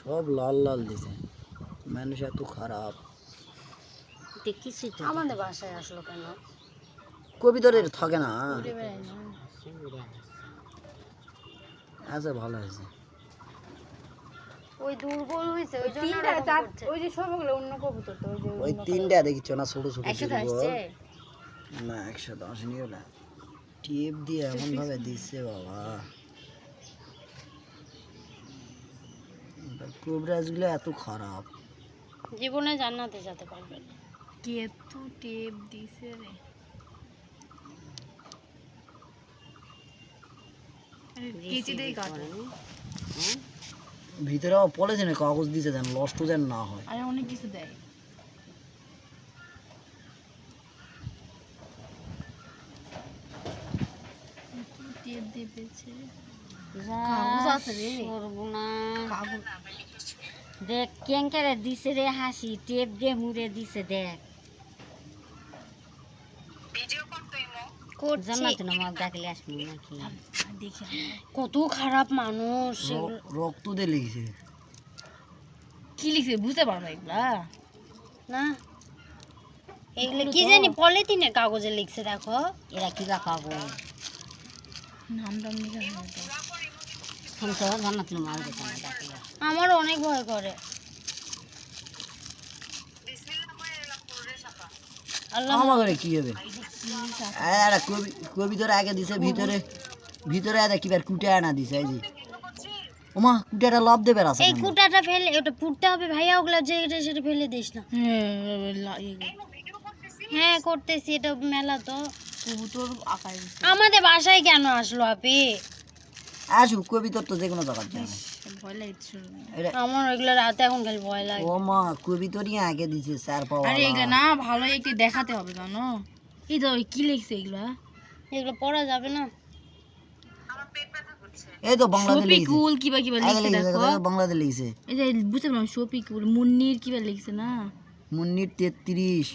সব লাল লাল দিছে, মানুষ এত খারাপ। দেখছি তো আমাদের বাসায় আসলো কেন? কবিতরের থাকে না। আচ্ছা ভালো হয়েছে। ওই দুর্বল হয়েছে ওই জন্য ওই যে সবগুলো অন্য কবুতর তো ওই যে ওই তিনটা দেখিচ্ছ না ছোট ছোট একসাথে দুর্বল। আসছে। না 110 নিও না, টিপ দিয়ে এমন ভাবে দিচ্ছে বাবা। কোবরাজ গুলো এত খারাপ, জীবনে জান্নাতে যেতে পারবে না। কি এত টেপ দিছে রে। কেচি দেই কাটো। ভিতরে আবার পলিথিনে কাগজ দিছে যেন নষ্ট যেন না হয়। আরে অনেক কিছু দেয়। টেপ দিয়ে পেয়েছে। কাগজ আছে রে। কাগজ দেখ কেঙ্কারে দিছে রে হাসি, টেপ দিয়ে মুড়ে দিছে দেখ। জান্নাত না মাল দেখলে আসবো নাকি? দেখি কত খারাপ মানুষ। রক্ত দিয়ে লিখছে। কি লিখছে বুঝতে পারবো এগুলা না এগুলো কি জানি পলিথিনের কাগজে লিখছে দেখো। এরা কি বা কাগজ নাম টাম লিখা হয় তো। শুনছো জান্নাত মাল দিতে না দেখলে আমার অনেক ভয় করে। আল্লাহ আমার কি হবে? আরে কবিতর আগে দিছে ভিতরে, ভিতরে আরে কিবার কুটে আনা দিছে। এই যে ওমা কুটাটা লাভ দেবে আছে। এই কুটাটা ফেলে ওটা পুড়তে হবে ভাইয়া, ওগুলা যে এটা সেটা ফেলে দিস না। হ্যাঁ করতেছি, এটা মেলা তো কবুতর আকার আমাদের বাসায় কেন আসলো আপি? আসু কবিতর তো যে কোনো জায়গায় যায়। ভয় লাগছে। আমার ওইগুলো রাতে এখন খালি ভয় লাগে। ওমা কবিতরই আগে দিছে স্যার পাওয়া। আরে এগুলা না ভালো একটু দেখাতে হবে জানো। এই তো কি লিখছে এগুলা? এগুলো পড়া যাবে না। এই তো বাংলাতে লিখছে। শফিকুল কিবা কিবা লিখছে দেখো। বাংলাতে লিখছে। এই যে বুঝতে পারলাম শফিকুল মুন্নির কিবা লিখছে না। মুন্নির 33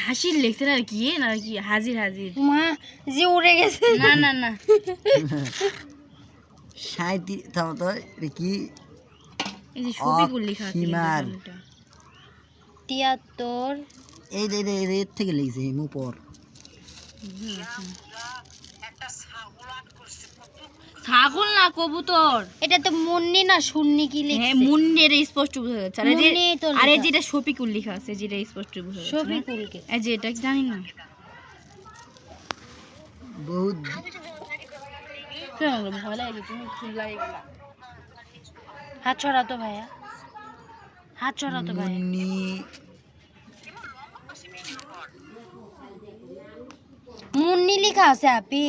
হাসির লিখছে না কি না কি হাজির হাজির। মা যে উড়ে গেছে। না না না 37 তাও তো এটা কি? এই যে শফিকুল লেখা আছে হিমার। 73 এই যে এর থেকে লিখছে উপর। ছাগল না কবুতর। এটা তো মুন্নি না সুন্নি কি লিখছে? হ্যাঁ মুন্নি এর স্পষ্ট বোঝা যাচ্ছে। আরে মুন্নি তো আরে লেখা। যেটা শফিকুল লেখা আছে যেটা স্পষ্ট বোঝা যাচ্ছে। শফিকুল কে? এই যে এটা জানি না। বহুত ভয় লাগে তুমি খুললা এগুলা। হাত ছড়া তো ভাইয়া, হাত ছড়া তো ভাইয়া। মুন্নি মুন্নি লেখা আছে আপি।